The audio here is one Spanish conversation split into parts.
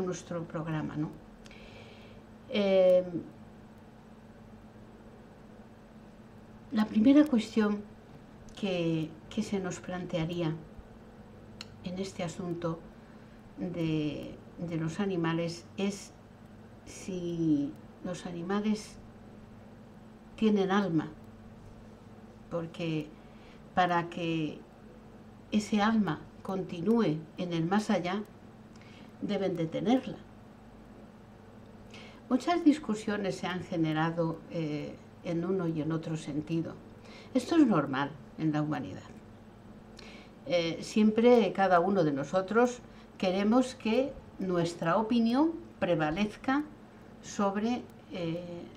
nuestro programa, ¿no? La primera cuestión que se nos plantearía en este asunto de los animales es si los animales tienen alma, porque para que ese alma continúe en el más allá, deben de tenerla. Muchas discusiones se han generado en uno y en otro sentido. Esto es normal en la humanidad. Siempre cada uno de nosotros queremos que nuestra opinión prevalezca sobre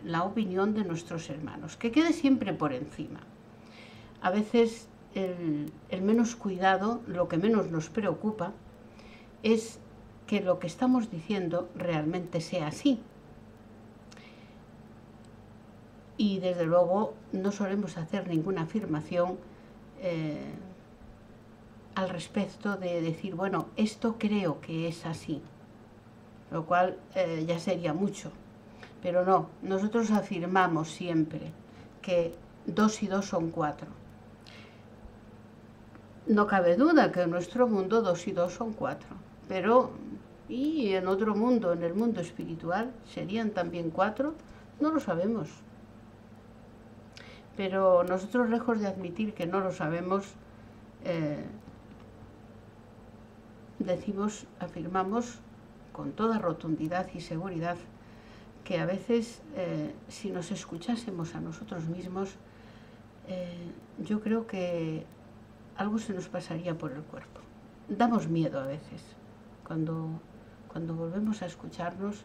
la opinión de nuestros hermanos, que quede siempre por encima. A veces el menos cuidado, lo que menos nos preocupa, es que lo que estamos diciendo realmente sea así. Y desde luego no solemos hacer ninguna afirmación al respecto de decir, bueno, esto creo que es así, lo cual ya sería mucho. Pero no, nosotros afirmamos siempre que 2 y 2 son 4. No cabe duda que en nuestro mundo 2 y 2 son 4, pero ¿y en otro mundo, en el mundo espiritual, serían también 4? No lo sabemos. Pero nosotros, lejos de admitir que no lo sabemos, afirmamos con toda rotundidad y seguridad que a veces, si nos escuchásemos a nosotros mismos, yo creo que algo se nos pasaría por el cuerpo. Damos miedo a veces. Cuando volvemos a escucharnos,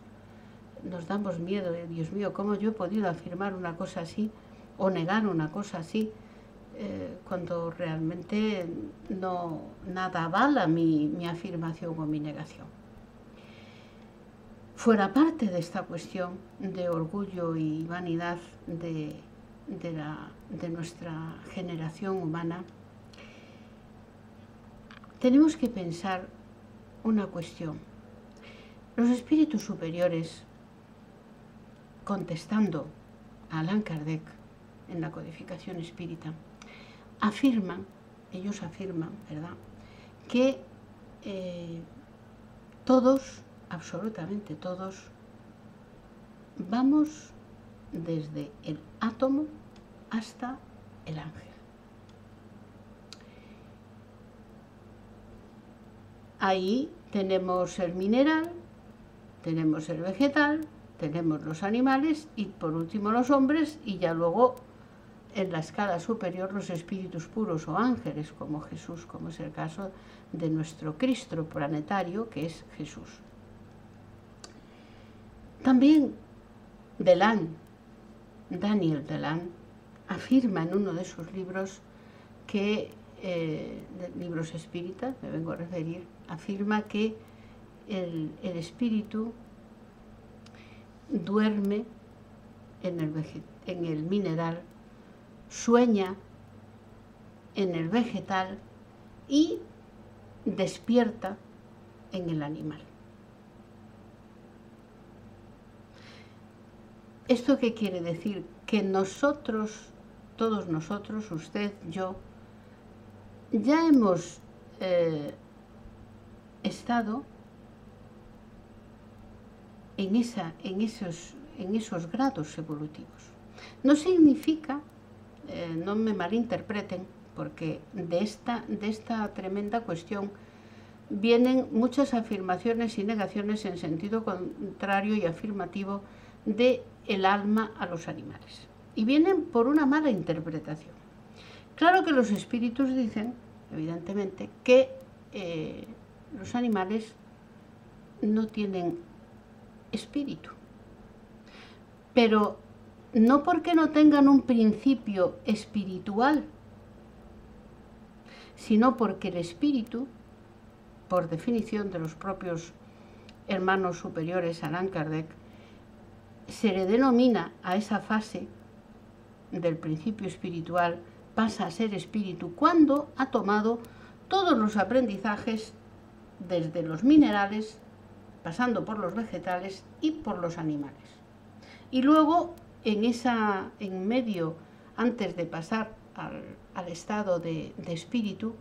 nos damos miedo de, Dios mío, ¿cómo yo he podido afirmar una cosa así o negar una cosa así? Cuando realmente nada avala mi afirmación o mi negación. Fuera parte de esta cuestión de orgullo y vanidad de nuestra generación humana, tenemos que pensar una cuestión. Los espíritus superiores, contestando a Allan Kardec en la codificación espírita, ellos afirman, ¿verdad?, que todos, absolutamente todos, vamos desde el átomo hasta el ángel. Ahí tenemos el mineral, tenemos el vegetal, tenemos los animales y por último los hombres, y ya luego en la escala superior los espíritus puros o ángeles, como Jesús, como es el caso de nuestro Cristo planetario, que es Jesús. También Daniel Delan, afirma en uno de sus libros que, libros espíritas, me vengo a referir, afirma que el espíritu duerme en el mineral, sueña en el vegetal y despierta en el animal. ¿Esto qué quiere decir? Que nosotros, todos nosotros, usted, yo, ya hemos estado en esos grados evolutivos. No significa, no me malinterpreten, porque de esta tremenda cuestión vienen muchas afirmaciones y negaciones en sentido contrario y afirmativo del alma a los animales. Y vienen por una mala interpretación. Claro que los espíritus dicen, evidentemente, que los animales no tienen espíritu. Pero no porque no tengan un principio espiritual, sino porque el espíritu, por definición de los propios hermanos superiores Allan Kardec, se le denomina a esa fase del principio espiritual, pasa a ser espíritu cuando ha tomado todos los aprendizajes desde los minerales pasando por los vegetales y por los animales. Y luego, en medio, antes de pasar al estado de espíritu,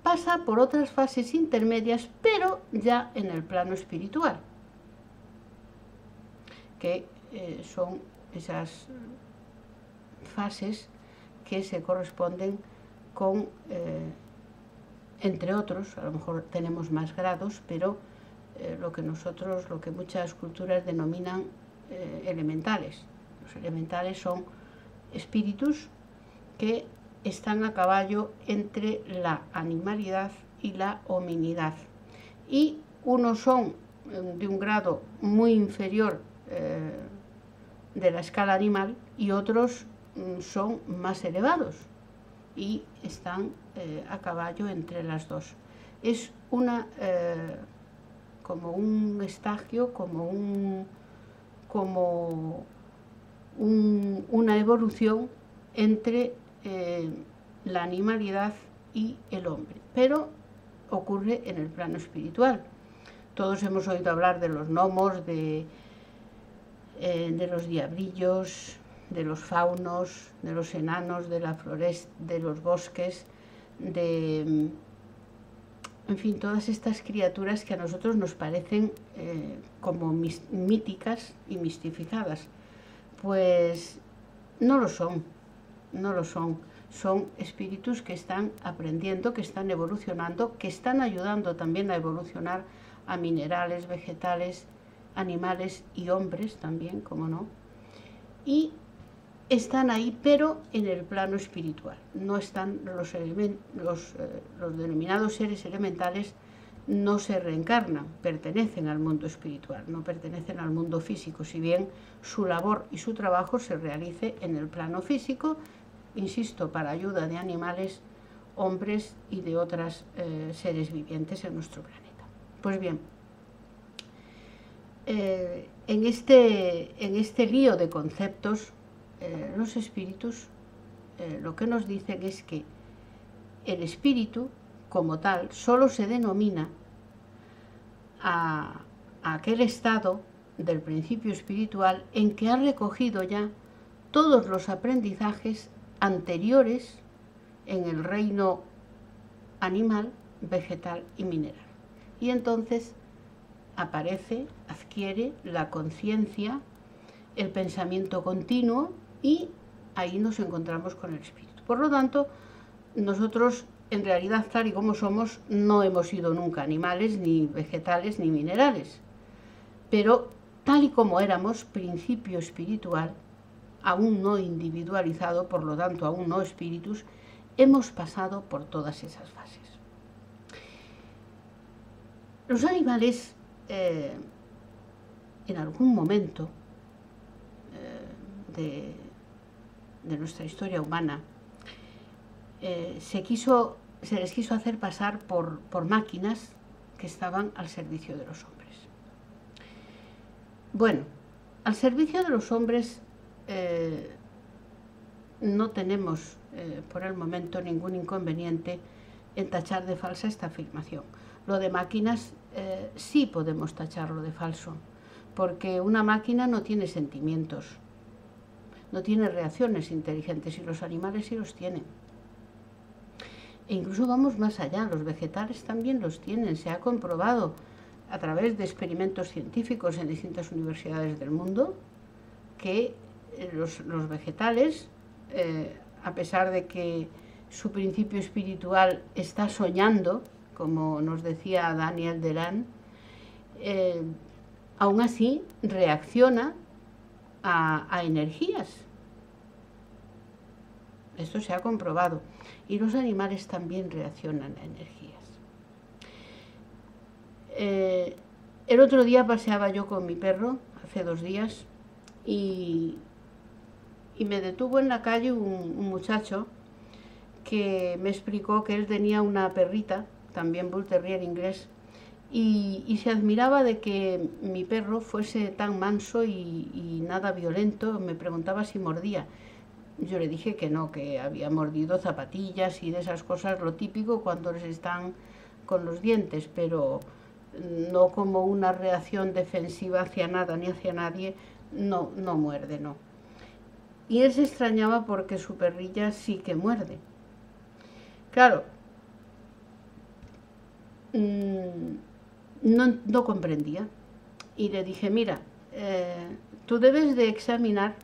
pasa por otras fases intermedias, pero ya en el plano espiritual, que son esas fases que se corresponden con, entre otros, a lo mejor tenemos más grados, pero lo que muchas culturas denominan elementales. Los elementales son espíritus que están a caballo entre la animalidad y la hominidad. Y unos son de un grado muy inferior de la escala animal y otros son más elevados y están a caballo entre las dos. Es como un estagio, como una evolución entre la animalidad y el hombre, pero ocurre en el plano espiritual. Todos hemos oído hablar de los gnomos, de los diabrillos, de los faunos, de los enanos, de la floresta, de los bosques, en fin, todas estas criaturas que a nosotros nos parecen como míticas y mistificadas. Pues no lo son, no lo son. Son espíritus que están aprendiendo, que están evolucionando, que están ayudando también a evolucionar a minerales, vegetales, animales y hombres también, como no. Y están ahí, pero en el plano espiritual. No están los denominados seres elementales, no se reencarnan, pertenecen al mundo espiritual, no pertenecen al mundo físico, si bien su labor y su trabajo se realice en el plano físico, insisto, para ayuda de animales, hombres y de otros seres vivientes en nuestro planeta. Pues bien, en este lío de conceptos, los espíritus lo que nos dicen es que el espíritu, como tal, solo se denomina a aquel estado del principio espiritual en que ha recogido ya todos los aprendizajes anteriores en el reino animal, vegetal y mineral. Y entonces adquiere la conciencia, el pensamiento continuo, y ahí nos encontramos con el espíritu. Por lo tanto, nosotros, en realidad, tal y como somos, no hemos sido nunca animales, ni vegetales, ni minerales. Pero, tal y como éramos, principio espiritual, aún no individualizado, por lo tanto, aún no espíritus, hemos pasado por todas esas fases. Los animales, en algún momento de nuestra historia humana, se les quiso hacer pasar por máquinas que estaban al servicio de los hombres. Bueno, al servicio de los hombres no tenemos por el momento ningún inconveniente en tachar de falsa esta afirmación. Lo de máquinas sí podemos tacharlo de falso, porque una máquina no tiene sentimientos, no tiene reacciones inteligentes, y los animales sí los tienen. E incluso vamos más allá, los vegetales también los tienen. Se ha comprobado a través de experimentos científicos en distintas universidades del mundo que los vegetales, a pesar de que su principio espiritual está soñando, como nos decía Daniel Delan, aún así reacciona a energías. Esto se ha comprobado. Y los animales también reaccionan a energías. El otro día paseaba yo con mi perro, hace 2 días, y me detuvo en la calle un muchacho que me explicó que él tenía una perrita, también Bull Terrier inglés, y se admiraba de que mi perro fuese tan manso y nada violento. Me preguntaba si mordía. Yo le dije que no, que había mordido zapatillas y de esas cosas, lo típico cuando les están con los dientes, pero no como una reacción defensiva hacia nada ni hacia nadie, no muerde, no. Y él se extrañaba porque su perrilla sí que muerde. Claro, no comprendía. Y le dije, mira, tú debes de examinar,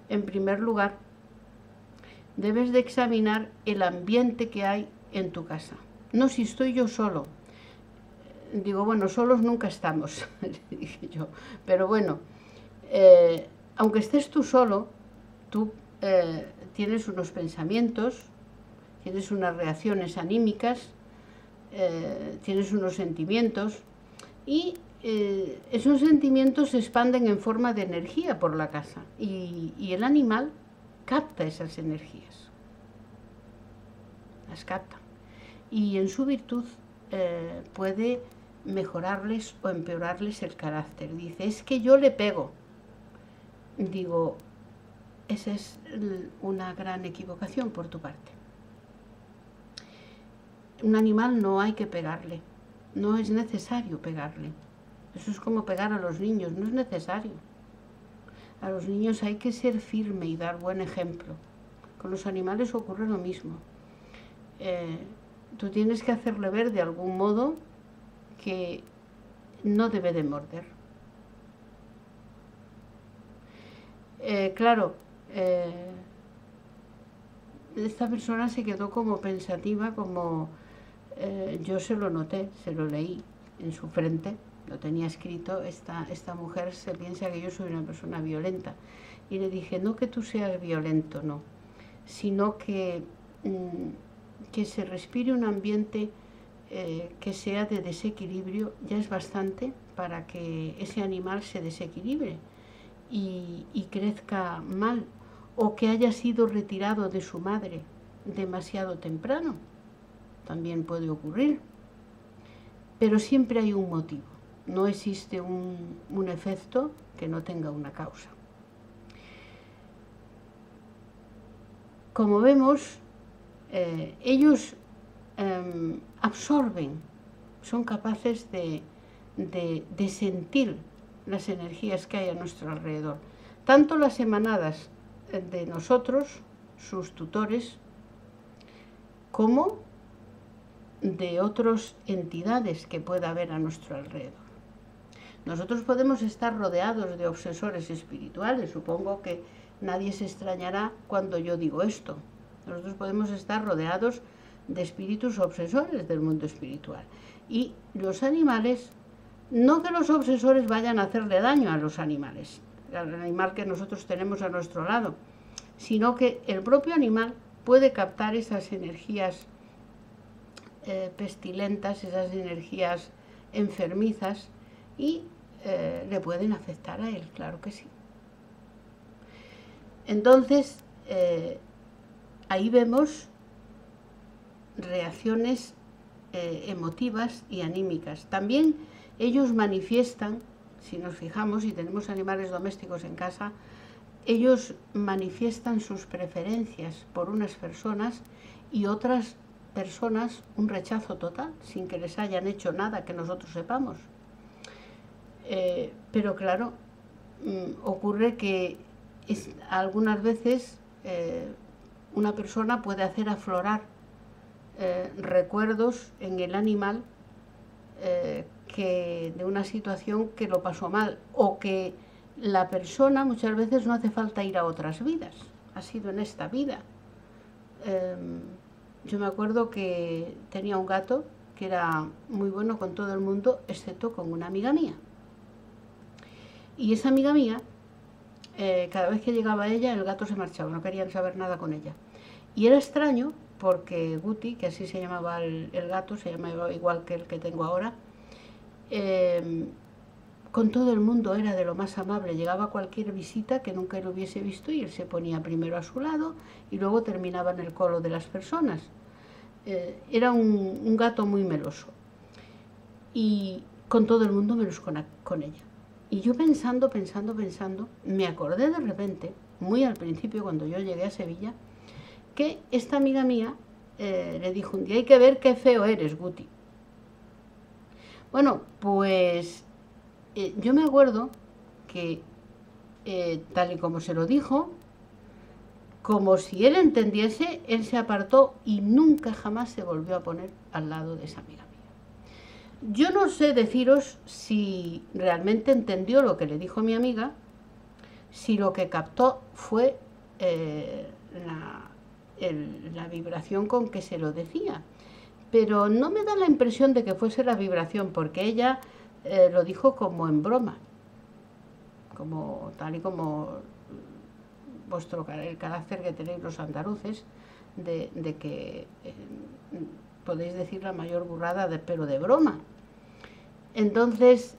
en primer lugar, debes de examinar el ambiente que hay en tu casa. No si estoy yo solo. Digo, bueno, solos nunca estamos, le dije yo. Pero bueno, aunque estés tú solo, tú tienes unos pensamientos, tienes unas reacciones anímicas, tienes unos sentimientos y esos sentimientos se expanden en forma de energía por la casa y el animal capta esas energías, las capta y en su virtud puede mejorarles o empeorarles el carácter. Dice, es que yo le pego. Digo, esa es una gran equivocación por tu parte. Un animal no hay que pegarle, no es necesario pegarle. Eso es como pegar a los niños, no es necesario. A los niños hay que ser firme y dar buen ejemplo. Con los animales ocurre lo mismo. Tú tienes que hacerle ver de algún modo que no debe de morder. Claro, esta persona se quedó como pensativa, como yo se lo noté, se lo leí en su frente, lo tenía escrito, esta mujer se piensa que yo soy una persona violenta. Y le dije, no que tú seas violento, no, sino que se respire un ambiente que sea de desequilibrio, ya es bastante para que ese animal se desequilibre y crezca mal, o que haya sido retirado de su madre demasiado temprano, también puede ocurrir, pero siempre hay un motivo, no existe un efecto que no tenga una causa. Como vemos, ellos absorben, son capaces de sentir las energías que hay a nuestro alrededor, tanto las emanadas de nosotros, sus tutores, como de otras entidades que pueda haber a nuestro alrededor. Nosotros podemos estar rodeados de obsesores espirituales, supongo que nadie se extrañará cuando yo digo esto. Nosotros podemos estar rodeados de espíritus obsesores del mundo espiritual. Y los animales, no que los obsesores vayan a hacerle daño a los animales, al animal que nosotros tenemos a nuestro lado, sino que el propio animal puede captar esas energías pestilentas, esas energías enfermizas y le pueden afectar a él, claro que sí. Entonces, ahí vemos reacciones emotivas y anímicas. También ellos manifiestan, si nos fijamos, si tenemos animales domésticos en casa, ellos manifiestan sus preferencias por unas personas y otras personas un rechazo total, sin que les hayan hecho nada que nosotros sepamos. Pero claro, ocurre que algunas veces una persona puede hacer aflorar recuerdos en el animal que de una situación que lo pasó mal, o que la persona muchas veces no hace falta ir a otras vidas, ha sido en esta vida. Yo me acuerdo que tenía un gato que era muy bueno con todo el mundo, excepto con una amiga mía. Y esa amiga mía, cada vez que llegaba ella, el gato se marchaba, no querían saber nada con ella. Y era extraño porque Guti, que así se llamaba el gato, se llamaba igual que el que tengo ahora, con todo el mundo era de lo más amable, llegaba a cualquier visita que nunca lo hubiese visto y él se ponía primero a su lado y luego terminaba en el colo de las personas. Era un gato muy meloso y con todo el mundo menos con ella. Y yo pensando, me acordé de repente, muy al principio cuando yo llegué a Sevilla, que esta amiga mía le dijo un día, hay que ver qué feo eres, Guti. Bueno, pues yo me acuerdo que tal y como se lo dijo, como si él entendiese, él se apartó y nunca jamás se volvió a poner al lado de esa amiga mía. Yo no sé deciros si realmente entendió lo que le dijo mi amiga, si lo que captó fue la vibración con que se lo decía. Pero no me da la impresión de que fuese la vibración, porque ella lo dijo como en broma, como tal y como el carácter que tenéis los andaluces, de que podéis decir la mayor burrada, pero de broma. Entonces,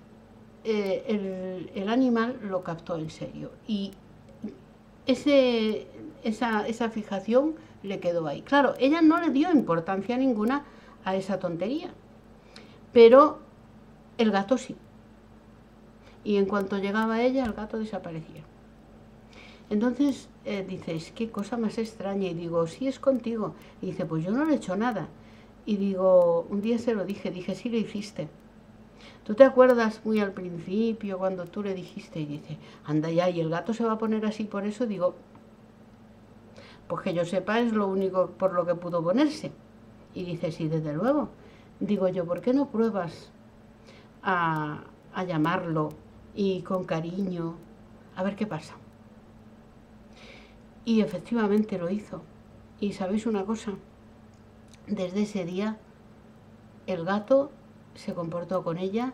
el animal lo captó en serio y esa fijación le quedó ahí. Claro, ella no le dio importancia ninguna a esa tontería, pero el gato sí. Y en cuanto llegaba ella, el gato desaparecía. Entonces dices, qué cosa más extraña. Y digo, sí, es contigo. Y dice, pues yo no le he hecho nada. Y digo, un día se lo dije, sí lo hiciste. ¿Tú te acuerdas muy al principio cuando tú le dijiste? Y dice, anda ya, y el gato se va a poner así por eso. Digo, pues que yo sepa es lo único por lo que pudo ponerse. Y dice, sí, desde luego. Digo yo, ¿por qué no pruebas a llamarlo y con cariño a ver qué pasa? Y efectivamente lo hizo. Y ¿sabéis una cosa? Desde ese día el gato se comportó con ella,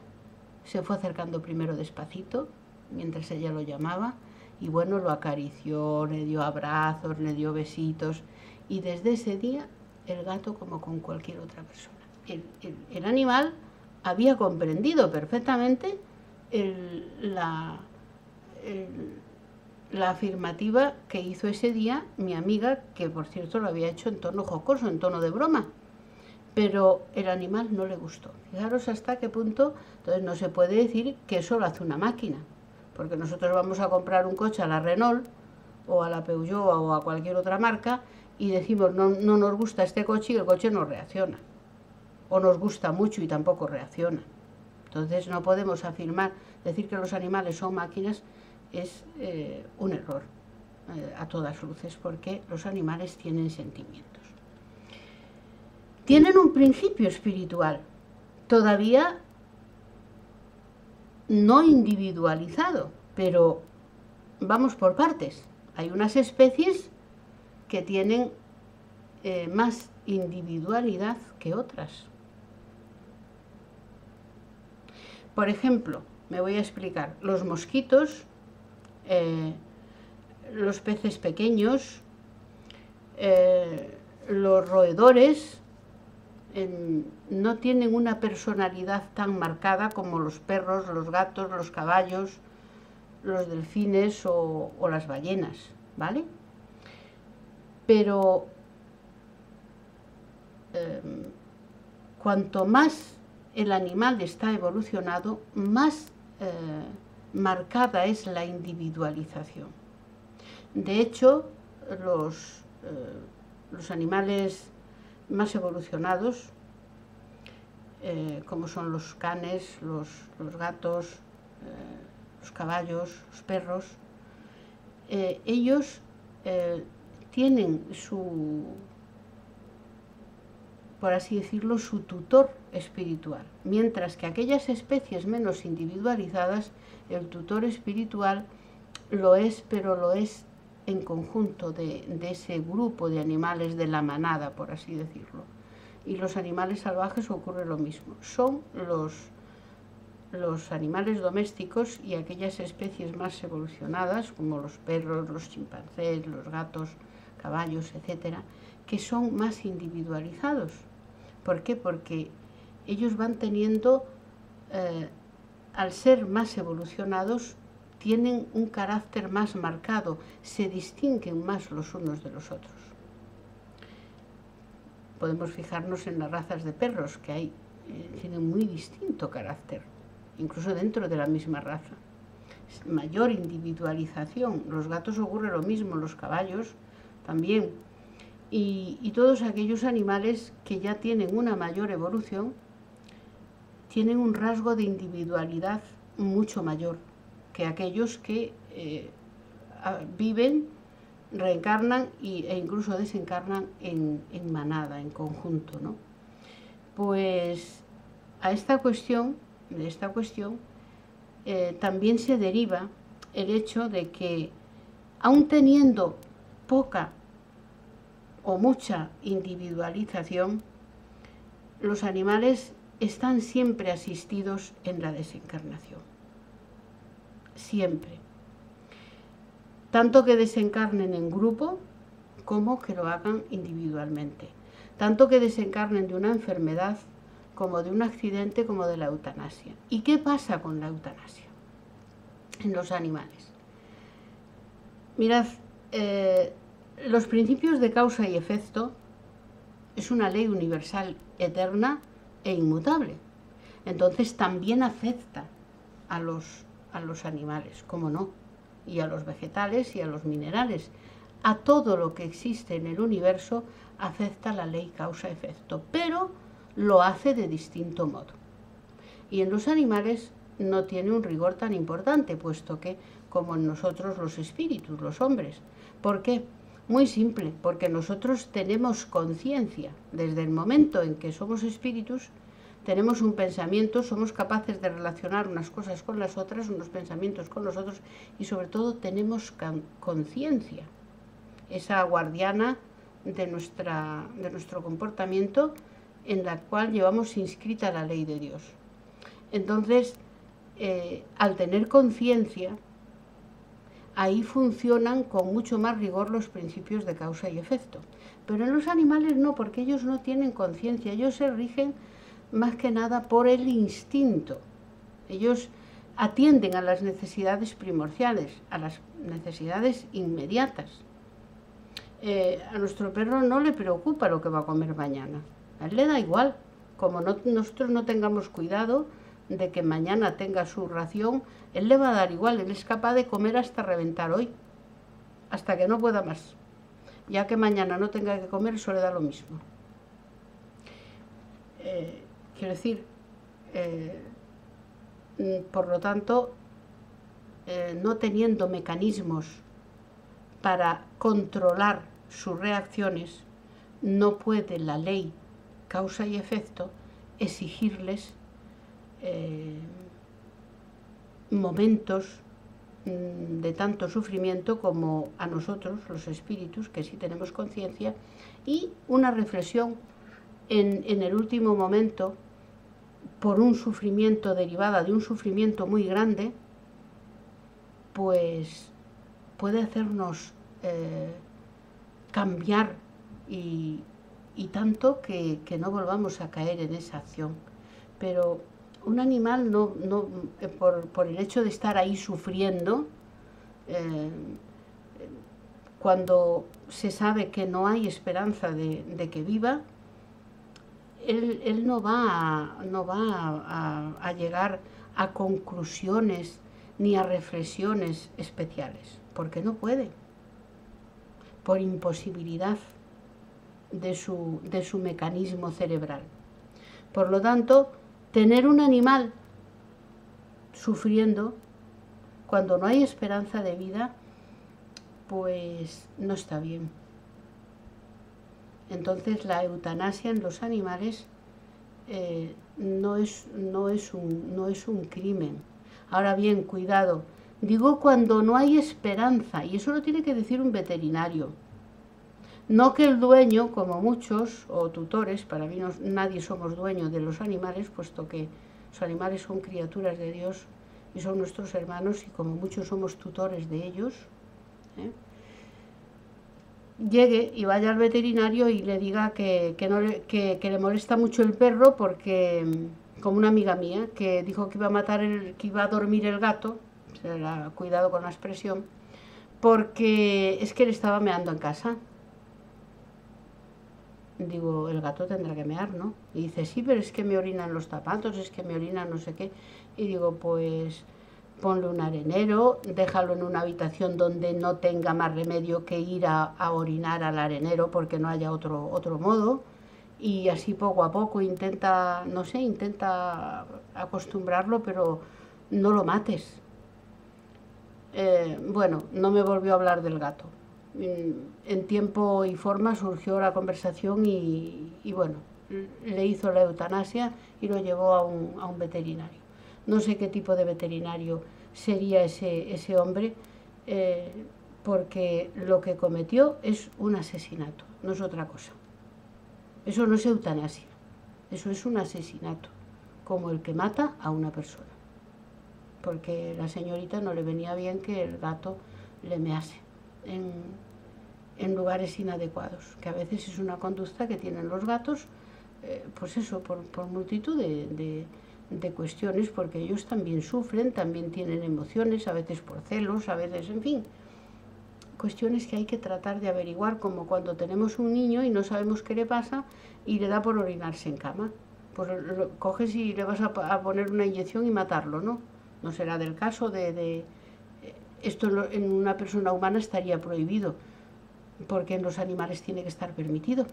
se fue acercando primero despacito, mientras ella lo llamaba, y bueno, lo acarició, le dio abrazos, le dio besitos, y desde ese día el gato como con cualquier otra persona. El animal había comprendido perfectamente la afirmativa que hizo ese día mi amiga, que por cierto lo había hecho en tono jocoso, en tono de broma. Pero el animal no le gustó. Fijaros hasta qué punto. Entonces no se puede decir que eso lo hace una máquina, porque nosotros vamos a comprar un coche a la Renault o a la Peugeot o a cualquier otra marca y decimos no nos gusta este coche y el coche no reacciona, o nos gusta mucho y tampoco reacciona. Entonces no podemos afirmar, decir que los animales son máquinas es un error a todas luces, porque los animales tienen sentimientos. Tienen un principio espiritual, todavía no individualizado, pero vamos por partes. Hay unas especies que tienen más individualidad que otras. Por ejemplo, me voy a explicar, los mosquitos, los peces pequeños, los roedores, no tienen una personalidad tan marcada como los perros, los gatos, los caballos, los delfines o las ballenas, ¿vale? Pero cuanto más el animal está evolucionado, más marcada es la individualización. De hecho, los animales más evolucionados, como son los canes, los gatos, los caballos, los perros, ellos tienen por así decirlo, su tutor espiritual, mientras que aquellas especies menos individualizadas, el tutor espiritual lo es, pero lo es en conjunto de ese grupo de animales de la manada, por así decirlo. Y los animales salvajes ocurre lo mismo. Son los animales domésticos y aquellas especies más evolucionadas, como los perros, los chimpancés, los gatos, caballos, etcétera, que son más individualizados. ¿Por qué? Porque ellos van teniendo, al ser más evolucionados, tienen un carácter más marcado, se distinguen más los unos de los otros. Podemos fijarnos en las razas de perros, que tienen muy distinto carácter, incluso dentro de la misma raza. Mayor individualización. Los gatos ocurre lo mismo, los caballos también. Y todos aquellos animales que ya tienen una mayor evolución tienen un rasgo de individualidad mucho mayor que aquellos que viven, reencarnan e incluso desencarnan en manada, en conjunto, ¿no? Pues de esta cuestión también se deriva el hecho de que, aun teniendo poca o mucha individualización, los animales están siempre asistidos en la desencarnación. Siempre. Tanto que desencarnen en grupo como que lo hagan individualmente. Tanto que desencarnen de una enfermedad como de un accidente, como de la eutanasia. ¿Y qué pasa con la eutanasia en los animales? Mirad, los principios de causa y efecto es una ley universal, eterna e inmutable. Entonces también afecta a los animales, ¿cómo no? Y a los vegetales y a los minerales. A todo lo que existe en el universo afecta la ley causa-efecto, pero lo hace de distinto modo. Y en los animales no tiene un rigor tan importante, puesto que, como en nosotros los espíritus, los hombres. ¿Por qué? Muy simple, porque nosotros tenemos conciencia. Desde el momento en que somos espíritus, tenemos un pensamiento, somos capaces de relacionar unas cosas con las otras, unos pensamientos con los otros, y sobre todo tenemos conciencia, esa guardiana de nuestro comportamiento, en la cual llevamos inscrita la ley de Dios. Entonces, al tener conciencia, ahí funcionan con mucho más rigor los principios de causa y efecto. Pero en los animales no, porque ellos no tienen conciencia, ellos se rigen más que nada por el instinto. Ellos atienden a las necesidades primordiales, a las necesidades inmediatas. A nuestro perro no le preocupa lo que va a comer mañana, a él le da igual. Como nosotros no tengamos cuidado de que mañana tenga su ración, él le va a dar igual, él es capaz de comer hasta reventar hoy, hasta que no pueda más. Ya que mañana no tenga que comer, eso le da lo mismo. Quiero decir, por lo tanto, no teniendo mecanismos para controlar sus reacciones, no puede la ley causa y efecto exigirles momentos de tanto sufrimiento como a nosotros, los espíritus, que sí tenemos conciencia, y una reflexión en el último momento, por un sufrimiento derivada de un sufrimiento muy grande, pues puede hacernos cambiar y tanto que no volvamos a caer en esa acción. Pero un animal por el hecho de estar ahí sufriendo, cuando se sabe que no hay esperanza de que viva, él no va a llegar a conclusiones ni a reflexiones especiales, porque no puede, por imposibilidad de su mecanismo cerebral. Por lo tanto, tener un animal sufriendo cuando no hay esperanza de vida, pues no está bien. Entonces la eutanasia en los animales no es un crimen. Ahora bien, cuidado, digo cuando no hay esperanza, y eso lo tiene que decir un veterinario. No que el dueño, como muchos, o tutores, para mí nadie somos dueños de los animales, puesto que los animales son criaturas de Dios y son nuestros hermanos, y como muchos somos tutores de ellos, llegue y vaya al veterinario y le diga que le molesta mucho el perro, porque, como una amiga mía, que dijo que iba a dormir el gato, cuidado con la expresión, porque es que le estaba meando en casa. Digo, el gato tendrá que mear, ¿no? Y dice, sí, pero es que me orinan los zapatos, es que me orinan no sé qué. Y digo, pues ponle un arenero, déjalo en una habitación donde no tenga más remedio que ir a orinar al arenero, porque no haya otro modo, y así poco a poco intenta, no sé, intenta acostumbrarlo, pero no lo mates. Bueno, no me volvió a hablar del gato. En tiempo y forma surgió la conversación y bueno, le hizo la eutanasia y lo llevó a un veterinario. No sé qué tipo de veterinario sería ese hombre, porque lo que cometió es un asesinato, no es otra cosa. Eso no es eutanasia, eso es un asesinato, como el que mata a una persona. Porque la señorita no le venía bien que el gato le mease en lugares inadecuados, que a veces es una conducta que tienen los gatos, pues eso, por multitud de cuestiones, porque ellos también sufren, también tienen emociones, a veces por celos, a veces, en fin, cuestiones que hay que tratar de averiguar, como cuando tenemos un niño y no sabemos qué le pasa y le da por orinarse en cama. Pues lo coges y le vas a poner una inyección y matarlo, ¿no? No será del caso esto en una persona humana estaría prohibido, porque en los animales tiene que estar permitido.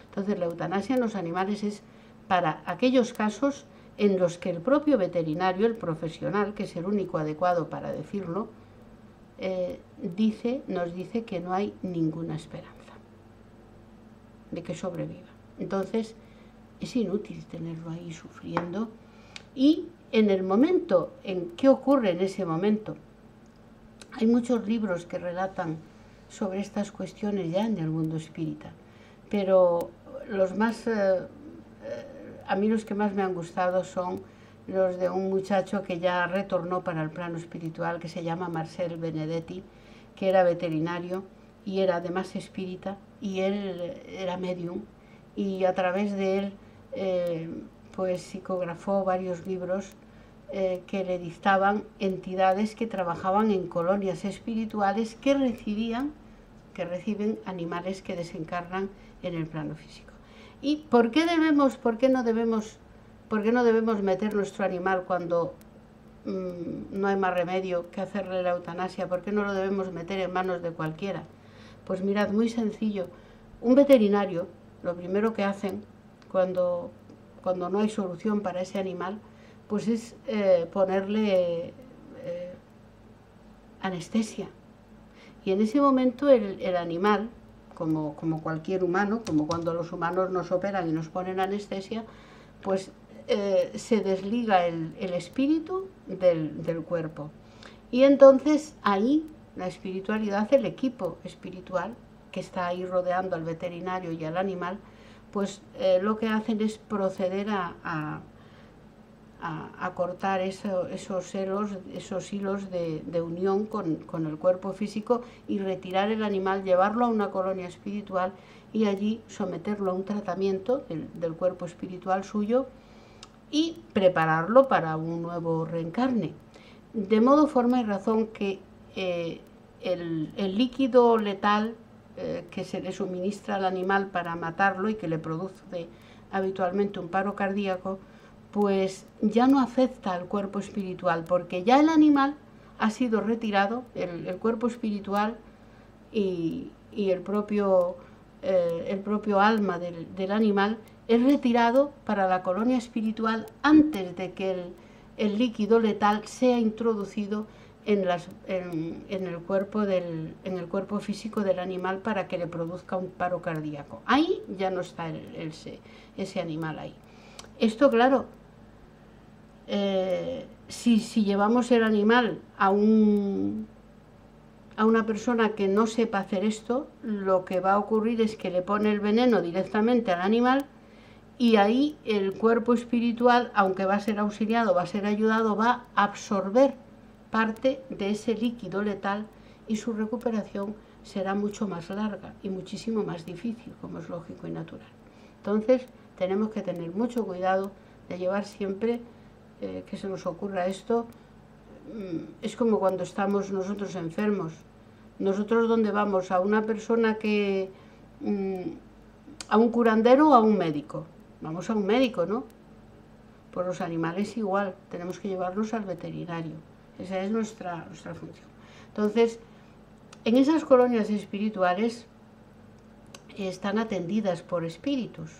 Entonces la eutanasia en los animales es para aquellos casos en los que el propio veterinario, el profesional, que es el único adecuado para decirlo, nos dice que no hay ninguna esperanza de que sobreviva. Entonces es inútil tenerlo ahí sufriendo. Y en el momento, ¿qué ocurre en ese momento? Hay muchos libros que relatan sobre estas cuestiones ya en el mundo espírita, pero a mí los que más me han gustado son los de un muchacho que ya retornó para el plano espiritual, que se llama Marcel Benedetti, que era veterinario y era además espírita, y él era medium, y a través de él pues psicografó varios libros que le dictaban entidades que trabajaban en colonias espirituales que reciben animales que desencarnan en el plano físico. ¿Y por qué no debemos meter nuestro animal cuando no hay más remedio que hacerle la eutanasia? ¿Por qué no lo debemos meter en manos de cualquiera? Pues mirad, muy sencillo. Un veterinario, lo primero que hacen cuando no hay solución para ese animal, pues es ponerle anestesia. Y en ese momento el animal, como cualquier humano, como cuando los humanos nos operan y nos ponen anestesia, pues se desliga el espíritu del cuerpo. Y entonces ahí la espiritualidad, el equipo espiritual que está ahí rodeando al veterinario y al animal, pues lo que hacen es proceder a cortar esos hilos de unión con el cuerpo físico y retirar el animal, llevarlo a una colonia espiritual y allí someterlo a un tratamiento del cuerpo espiritual suyo y prepararlo para un nuevo reencarne. De modo, forma y razón que el líquido letal que se le suministra al animal para matarlo y que le produce habitualmente un paro cardíaco, pues ya no afecta al cuerpo espiritual, porque ya el animal ha sido retirado, el cuerpo espiritual y el propio alma del animal es retirado para la colonia espiritual antes de que el líquido letal sea introducido en el cuerpo físico del animal para que le produzca un paro cardíaco. Ahí ya no está ese animal ahí. Esto, claro, si llevamos el animal a una persona que no sepa hacer esto, lo que va a ocurrir es que le pone el veneno directamente al animal y ahí el cuerpo espiritual, aunque va a ser auxiliado, va a ser ayudado, va a absorber parte de ese líquido letal y su recuperación será mucho más larga y muchísimo más difícil, como es lógico y natural. Entonces tenemos que tener mucho cuidado de llevar siempre que se nos ocurra esto. Es como cuando estamos nosotros enfermos. Nosotros, ¿dónde vamos? A una persona a un curandero o a un médico. Vamos a un médico, ¿no? Por los animales igual, tenemos que llevarlos al veterinario. Esa es nuestra función. Entonces, en esas colonias espirituales, están atendidas por espíritus,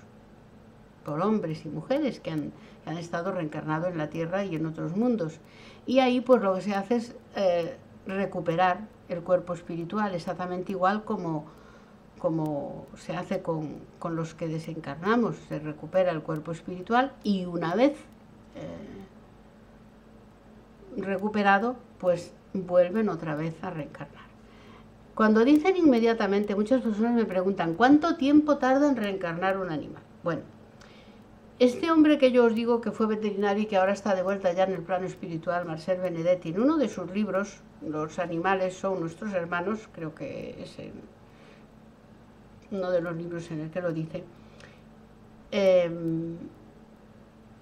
por hombres y mujeres que han estado reencarnados en la Tierra y en otros mundos. Y ahí pues lo que se hace es recuperar el cuerpo espiritual, exactamente igual como se hace con los que desencarnamos. Se recupera el cuerpo espiritual y una vez recuperado, pues vuelven otra vez a reencarnar. Cuando dicen inmediatamente, muchas personas me preguntan ¿cuánto tiempo tarda en reencarnar un animal? Bueno, este hombre que yo os digo que fue veterinario y que ahora está de vuelta ya en el plano espiritual, Marcel Benedetti, en uno de sus libros, Los animales son nuestros hermanos, creo que es uno de los libros en el que lo dice,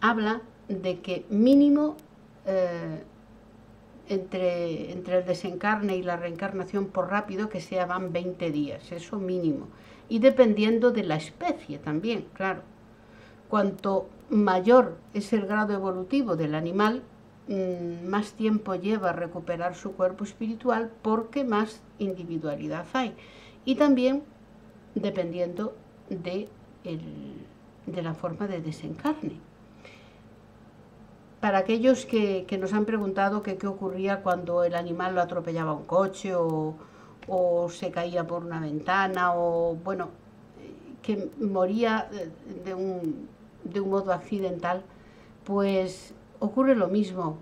habla de que mínimo entre el desencarne y la reencarnación por rápido que sea van 20 días, eso mínimo. Y dependiendo de la especie también, claro. Cuanto mayor es el grado evolutivo del animal, más tiempo lleva a recuperar su cuerpo espiritual porque más individualidad hay. Y también dependiendo de la forma de desencarne. Para aquellos que nos han preguntado qué ocurría cuando el animal lo atropellaba un coche o se caía por una ventana o, bueno, que moría de un modo accidental, pues ocurre lo mismo.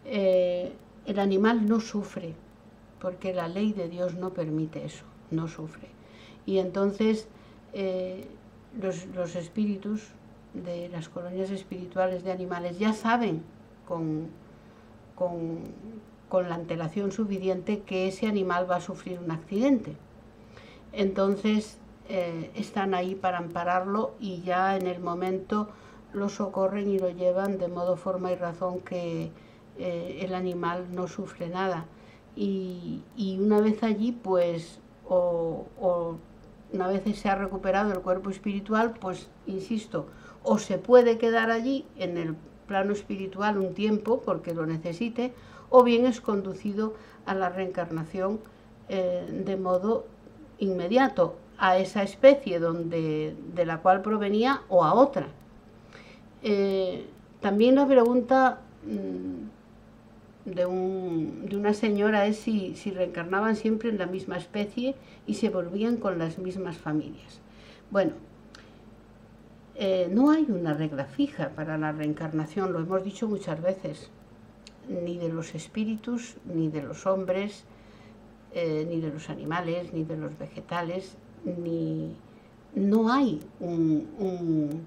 El animal no sufre, porque la ley de Dios no permite eso, no sufre. Y entonces los espíritus de las colonias espirituales de animales ya saben con la antelación suficiente que ese animal va a sufrir un accidente. Entonces están ahí para ampararlo y ya en el momento lo socorren y lo llevan de modo, forma y razón que el animal no sufre nada. Y una vez allí, pues, una vez se ha recuperado el cuerpo espiritual, pues, insisto, o se puede quedar allí en el plano espiritual un tiempo porque lo necesite, o bien es conducido a la reencarnación de modo inmediato a esa especie de la cual provenía o a otra. También la pregunta de una señora es si reencarnaban siempre en la misma especie y se volvían con las mismas familias. Bueno, no hay una regla fija para la reencarnación, lo hemos dicho muchas veces, ni de los espíritus, ni de los hombres, ni de los animales, ni de los vegetales, no hay un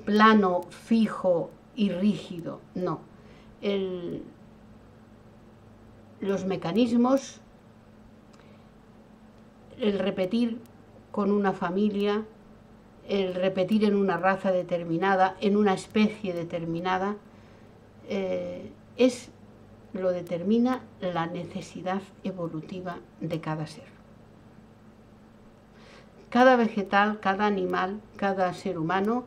plano fijo y rígido, no. Los mecanismos, el repetir con una familia, el repetir en una raza determinada, en una especie determinada, lo determina la necesidad evolutiva de cada ser. Cada vegetal, cada animal, cada ser humano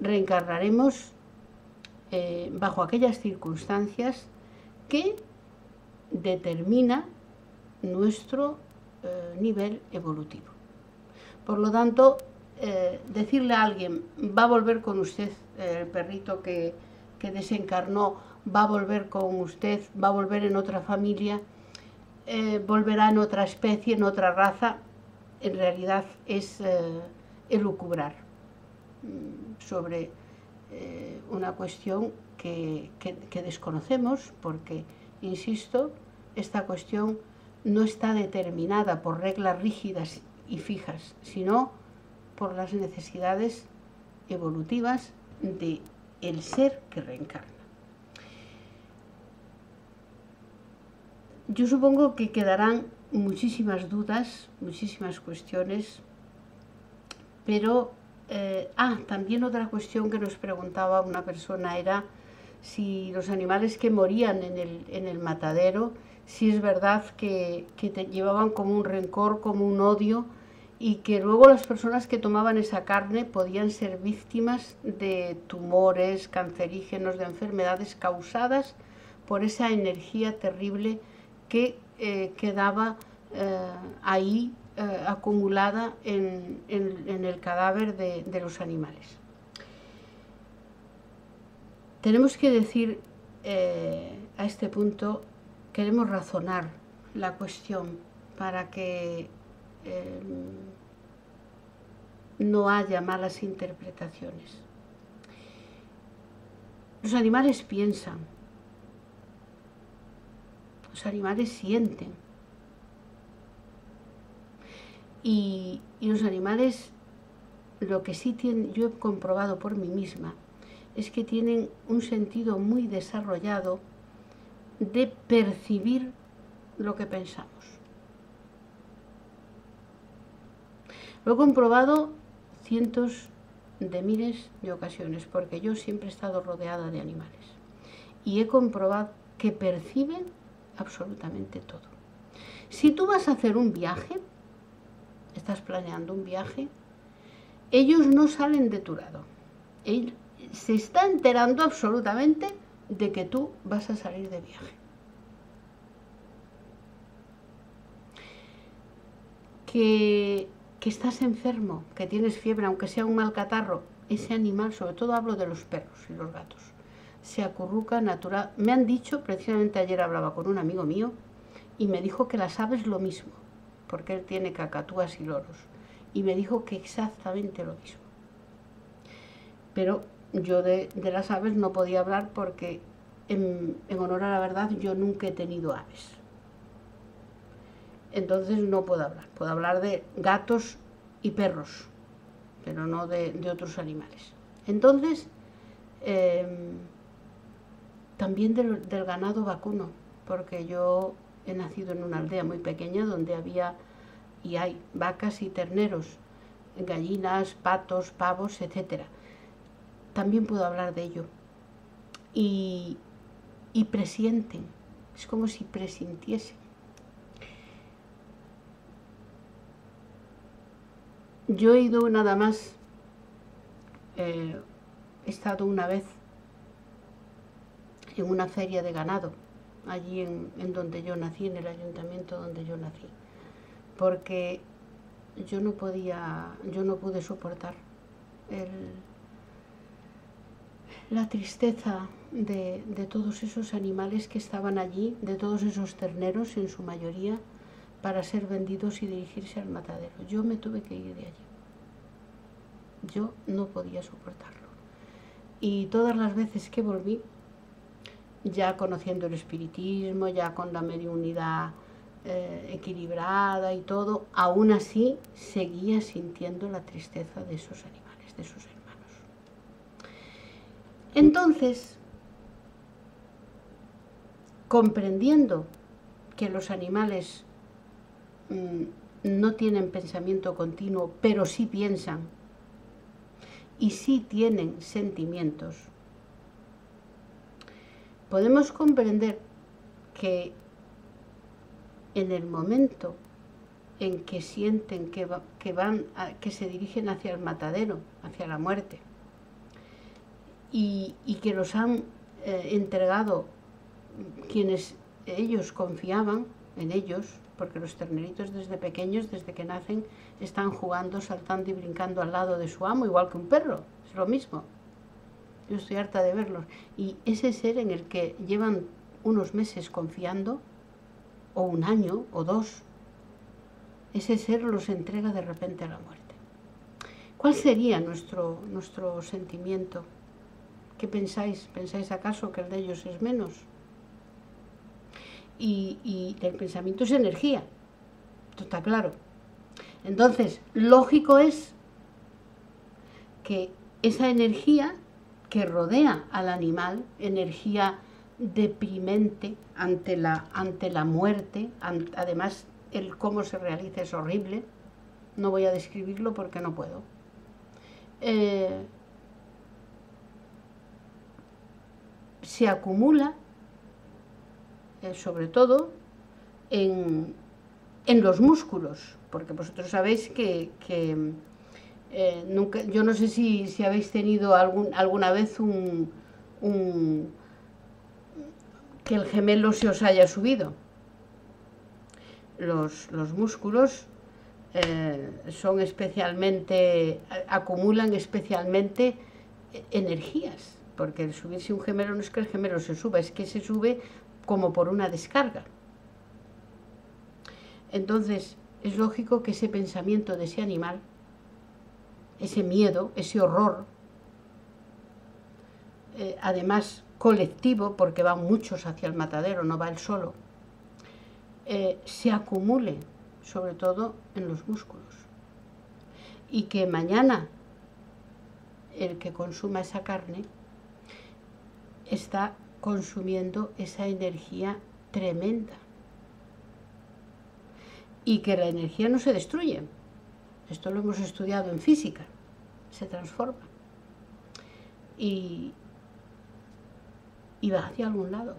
reencarnaremos bajo aquellas circunstancias que determina nuestro nivel evolutivo. Por lo tanto, decirle a alguien, va a volver con usted, el perrito que desencarnó, va a volver con usted, va a volver en otra familia, volverá en otra especie, en otra raza, en realidad es elucubrar sobre una cuestión que desconocemos porque, insisto, esta cuestión no está determinada por reglas rígidas y fijas, sino por las necesidades evolutivas del ser que reencarna. Yo supongo que quedarán muchísimas dudas, muchísimas cuestiones, pero también otra cuestión que nos preguntaba una persona era si los animales que morían en el matadero, si es verdad que llevaban como un rencor, como un odio, y que luego las personas que tomaban esa carne podían ser víctimas de tumores cancerígenos, de enfermedades causadas por esa energía terrible que quedaba ahí acumulada en el cadáver de los animales. Tenemos que decir a este punto, queremos razonar la cuestión para que no haya malas interpretaciones. Los animales piensan, los animales sienten, y los animales, lo que sí tienen, yo he comprobado por mí misma, es que tienen un sentido muy desarrollado de percibir lo que pensamos. Lo he comprobado cientos de miles de ocasiones, porque yo siempre he estado rodeada de animales y he comprobado que perciben absolutamente todo. Si tú vas a hacer un viaje, estás planeando un viaje, ellos no salen de tu lado. Ellos se está enterando absolutamente de que tú vas a salir de viaje. Que estás enfermo, que tienes fiebre, aunque sea un mal catarro, ese animal, sobre todo hablo de los perros y los gatos, se acurruca natural. Me han dicho, precisamente ayer hablaba con un amigo mío, y me dijo que las aves lo mismo, porque él tiene cacatúas y loros, y me dijo que exactamente lo mismo. Pero yo de las aves no podía hablar porque, en honor a la verdad, yo nunca he tenido aves. Entonces no puedo hablar de gatos y perros, pero no de otros animales. Entonces, también del ganado vacuno, porque yo he nacido en una aldea muy pequeña donde había y hay vacas y terneros, gallinas, patos, pavos, etc. También puedo hablar de ello. Y presienten, es como si presintiesen. Yo he ido nada más, he estado una vez en una feria de ganado, allí en donde yo nací, en el ayuntamiento donde yo nací, porque yo no pude soportar la tristeza de todos esos animales que estaban allí, de todos esos terneros en su mayoría, para ser vendidos y dirigirse al matadero. Yo me tuve que ir de allí. Yo no podía soportarlo. Y todas las veces que volví, ya conociendo el espiritismo, ya con la mediunidad equilibrada y todo, aún así seguía sintiendo la tristeza de esos animales, de sus hermanos. Entonces, comprendiendo que los animales no tienen pensamiento continuo, pero sí piensan y sí tienen sentimientos, podemos comprender que en el momento en que sienten que se dirigen hacia el matadero, hacia la muerte, y que los han entregado quienes ellos confiaban en ellos, porque los terneritos desde pequeños, desde que nacen, están jugando, saltando y brincando al lado de su amo, igual que un perro, es lo mismo. Yo estoy harta de verlos. Y ese ser en el que llevan unos meses confiando, o un año, o dos, ese ser los entrega de repente a la muerte. ¿Cuál sería nuestro sentimiento? ¿Qué pensáis? ¿Pensáis acaso que el de ellos es menos? Y el pensamiento es energía, esto está claro. Entonces, lógico es que esa energía que rodea al animal, energía deprimente ante la muerte, además el cómo se realiza es horrible, no voy a describirlo porque no puedo. Se acumula sobre todo en los músculos, porque vosotros sabéis que nunca, yo no sé si habéis tenido alguna vez que el gemelo se os haya subido. Los músculos son especialmente, acumulan especialmente energías, porque el subirse un gemelo no es que el gemelo se suba, es que se sube como por una descarga. Entonces, es lógico que ese pensamiento de ese animal, ese miedo, ese horror, además colectivo, porque van muchos hacia el matadero, no va él solo, se acumule, sobre todo en los músculos. Y que mañana el que consuma esa carne está consumiendo esa energía tremenda. Y que la energía no se destruye. Esto lo hemos estudiado en física. Se transforma. Y va hacia algún lado.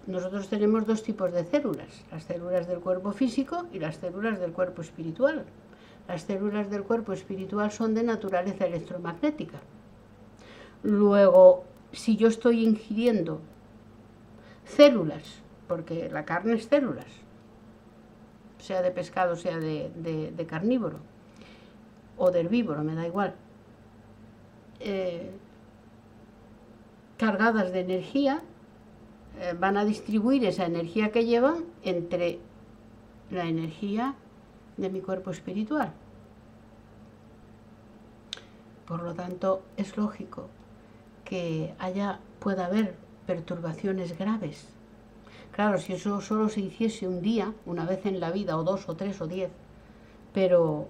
Nosotros tenemos dos tipos de células, las células del cuerpo físico y las células del cuerpo espiritual. Las células del cuerpo espiritual son de naturaleza electromagnética. Luego, si yo estoy ingiriendo células, porque la carne es células, sea de pescado, sea de carnívoro, o de herbívoro, me da igual, cargadas de energía, van a distribuir esa energía que llevan entre la energía de mi cuerpo espiritual. Por lo tanto, es lógico que pueda haber perturbaciones graves. Claro, si eso solo se hiciese un día, una vez en la vida, o 2, o 3, o 10, pero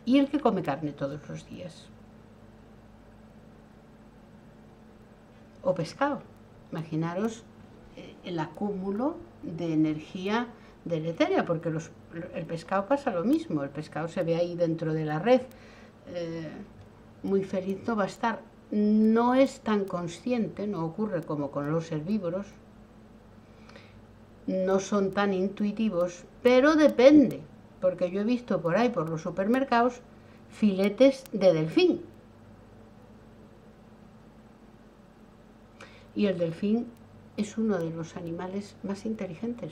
¿y el que come carne todos los días? O pescado. Imaginaros el acúmulo de energía deletérea, porque el pescado pasa lo mismo, el pescado se ve ahí dentro de la red, muy feliz no va a estar, no es tan consciente, no ocurre como con los herbívoros, no son tan intuitivos, pero depende, porque yo he visto por ahí, por los supermercados, filetes de delfín. Y el delfín es uno de los animales más inteligentes.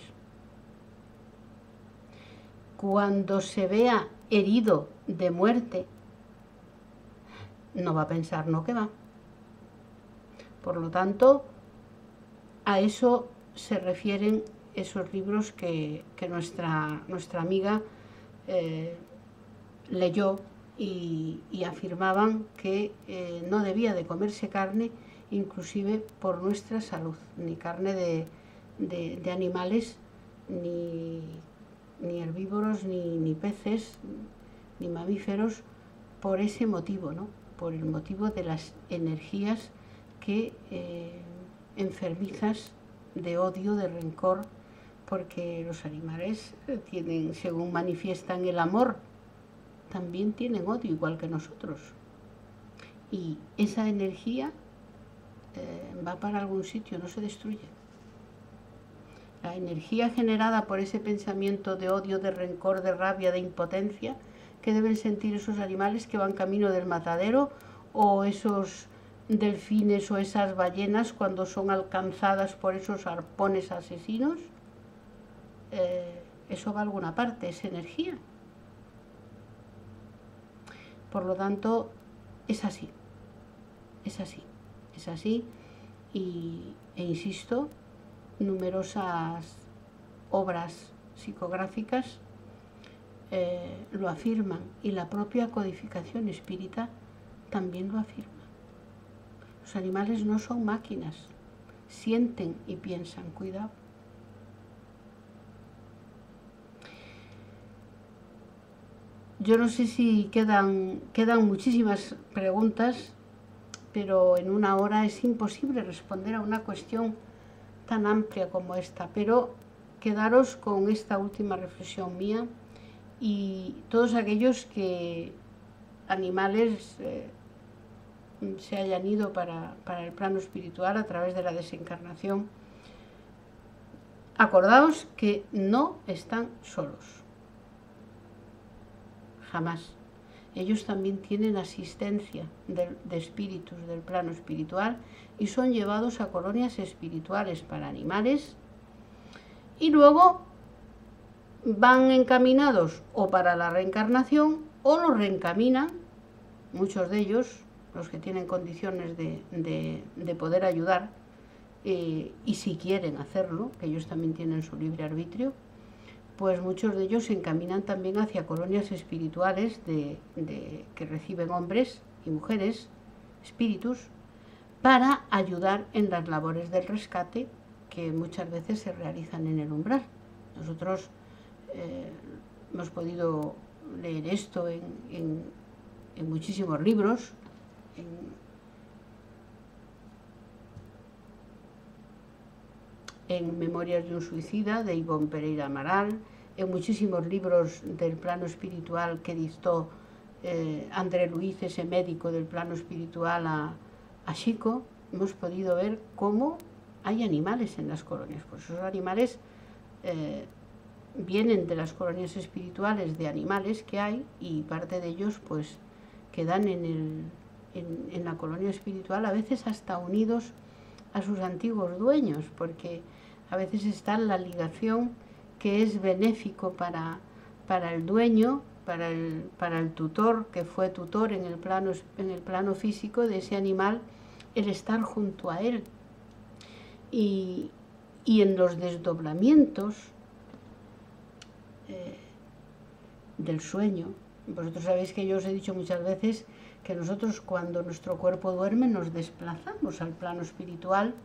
Cuando se vea herido de muerte, no va a pensar, no, que va. Por lo tanto, a eso se refieren esos libros que nuestra amiga leyó y afirmaban que no debía de comerse carne, inclusive por nuestra salud, ni carne de animales, ni herbívoros, ni peces, ni mamíferos, por ese motivo, ¿no? Por el motivo de las energías que enfermizas de odio, de rencor, porque los animales tienen, según manifiestan el amor, también tienen odio, igual que nosotros. Y esa energía va para algún sitio, no se destruye. La energía generada por ese pensamiento de odio, de rencor, de rabia, de impotencia, que deben sentir esos animales que van camino del matadero, o esos delfines o esas ballenas cuando son alcanzadas por esos arpones asesinos, eso va a alguna parte, es energía. Por lo tanto, es así, es así, es así, e insisto, numerosas obras psicográficas lo afirman, y la propia codificación espírita también lo afirma. Los animales no son máquinas, sienten y piensan, cuidado. Yo no sé si quedan muchísimas preguntas, pero en una hora es imposible responder a una cuestión tan amplia como esta, pero quedaros con esta última reflexión mía, y todos aquellos que animales se hayan ido para el plano espiritual a través de la desencarnación, acordaos que no están solos, jamás. Ellos también tienen asistencia de espíritus del plano espiritual y son llevados a colonias espirituales para animales, y luego van encaminados o para la reencarnación o los reencaminan, muchos de ellos, los que tienen condiciones de poder ayudar, y si quieren hacerlo, que ellos también tienen su libre arbitrio, pues muchos de ellos se encaminan también hacia colonias espirituales que reciben hombres y mujeres, espíritus, para ayudar en las labores del rescate que muchas veces se realizan en el umbral. Nosotros hemos podido leer esto en muchísimos libros, en Memorias de un suicida, de Ivonne Pereira Amaral, en muchísimos libros del plano espiritual que dictó André Luiz, ese médico del plano espiritual a Chico. Hemos podido ver cómo hay animales en las colonias. Pues esos animales vienen de las colonias espirituales de animales que hay, y parte de ellos pues quedan en la colonia espiritual, a veces hasta unidos a sus antiguos dueños, porque a veces está la ligación que es benéfico para el dueño, para el tutor, que fue tutor en el plano físico de ese animal, el estar junto a él. Y en los desdoblamientos del sueño, vosotros sabéis que yo os he dicho muchas veces que nosotros, cuando nuestro cuerpo duerme, nos desplazamos al plano espiritual,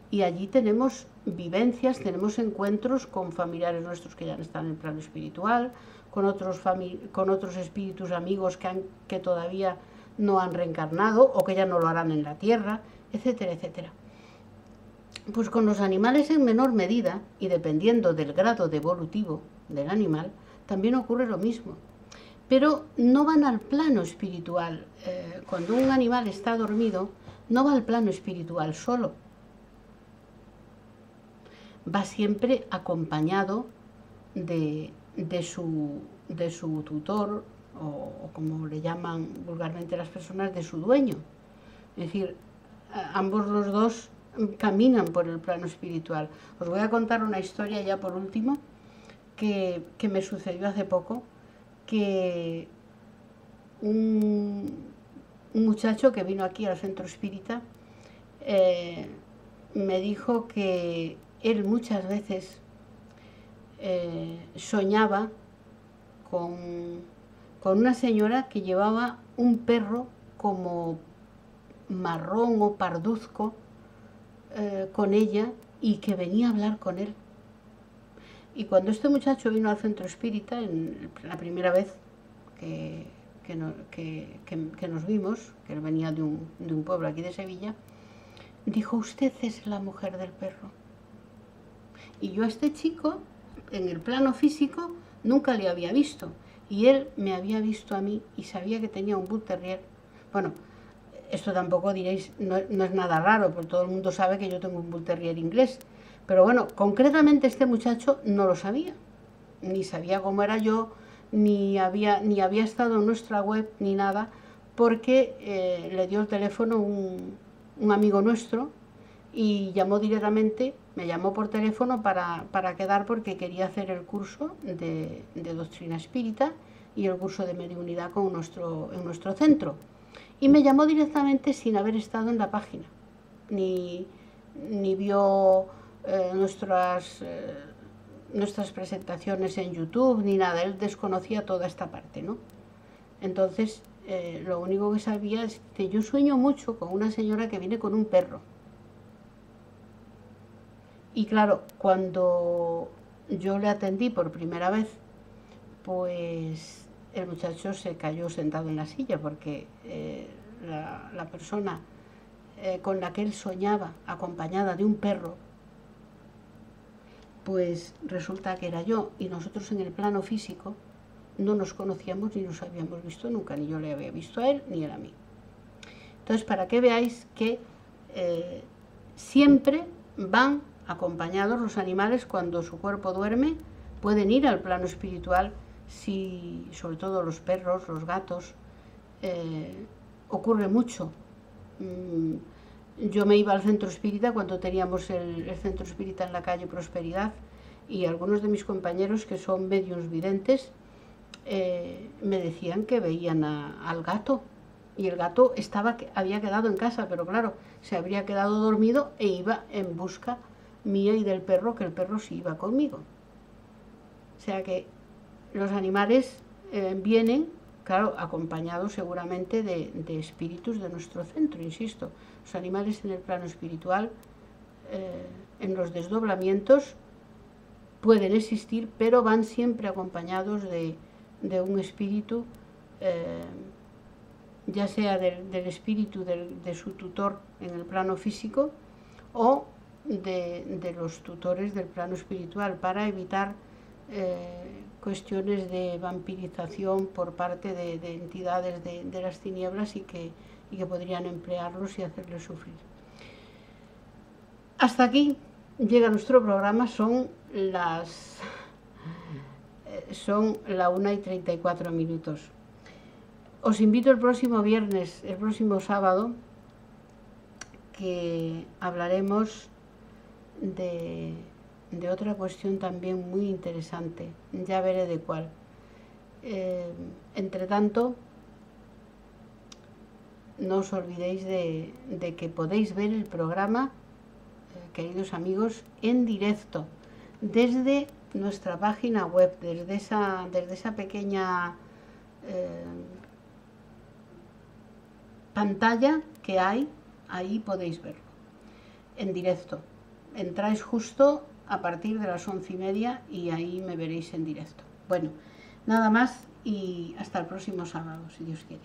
y allí tenemos vivencias, tenemos encuentros con familiares nuestros que ya no están en el plano espiritual, con otros espíritus amigos que todavía no han reencarnado o que ya no lo harán en la tierra, etcétera, etcétera. Pues con los animales en menor medida, y dependiendo del grado evolutivo del animal, también ocurre lo mismo. Pero no van al plano espiritual. Cuando un animal está dormido, no va al plano espiritual solo. Va siempre acompañado de su tutor, o como le llaman vulgarmente las personas, de su dueño. Es decir, ambos los dos caminan por el plano espiritual. Os voy a contar una historia ya por último, que me sucedió hace poco, que un muchacho que vino aquí al centro espírita me dijo que él muchas veces soñaba con una señora que llevaba un perro como marrón o parduzco con ella, y que venía a hablar con él. Y cuando este muchacho vino al centro espírita, la primera vez que nos vimos, que él venía de un pueblo aquí de Sevilla, dijo: usted es la mujer del perro. Y yo a este chico, en el plano físico, nunca le había visto, y él me había visto a mí y sabía que tenía un Bull Terrier. Bueno, esto tampoco diréis, no es nada raro, porque todo el mundo sabe que yo tengo un Bull Terrier inglés. Pero bueno, concretamente este muchacho no lo sabía, ni sabía cómo era yo, ni había estado en nuestra web, ni nada, porque le dio el teléfono un amigo nuestro, y llamó directamente, me llamó por teléfono para quedar, porque quería hacer el curso de doctrina espírita y el curso de mediunidad en nuestro centro. Y me llamó directamente sin haber estado en la página, ni vio nuestras presentaciones en YouTube, ni nada. Él desconocía toda esta parte, ¿no? Entonces, lo único que sabía es que yo sueño mucho con una señora que viene con un perro. Y claro, cuando yo le atendí por primera vez, pues el muchacho se cayó sentado en la silla, porque la persona con la que él soñaba, acompañada de un perro, pues resulta que era yo, y nosotros en el plano físico no nos conocíamos ni nos habíamos visto nunca, ni yo le había visto a él ni él a mí. Entonces, para que veáis que siempre van acompañados los animales. Cuando su cuerpo duerme, pueden ir al plano espiritual, sobre todo los perros, los gatos. Ocurre mucho. Yo me iba al centro espírita cuando teníamos el centro espírita en la calle Prosperidad, y algunos de mis compañeros que son mediums videntes me decían que veían al gato, y el gato había quedado en casa, pero claro, se habría quedado dormido e iba en busca mía y del perro, que el perro sí iba conmigo. O sea que los animales vienen, claro, acompañados seguramente de espíritus de nuestro centro, insisto. Los animales en el plano espiritual, en los desdoblamientos, pueden existir, pero van siempre acompañados de un espíritu, ya sea del espíritu de su tutor en el plano físico o de los tutores del plano espiritual, para evitar cuestiones de vampirización por parte de entidades de las tinieblas y que podrían emplearlos y hacerles sufrir. Hasta aquí llega nuestro programa, son la 1:34. Os invito el próximo viernes, el próximo sábado, que hablaremos de otra cuestión también muy interesante, ya veré de cuál. Entre tanto, no os olvidéis de que podéis ver el programa, queridos amigos, en directo, desde nuestra página web, desde esa pequeña pantalla que hay, ahí podéis verlo, en directo. Entráis justo a partir de las 11:30 y ahí me veréis en directo. Bueno, nada más y hasta el próximo sábado, si Dios quiere.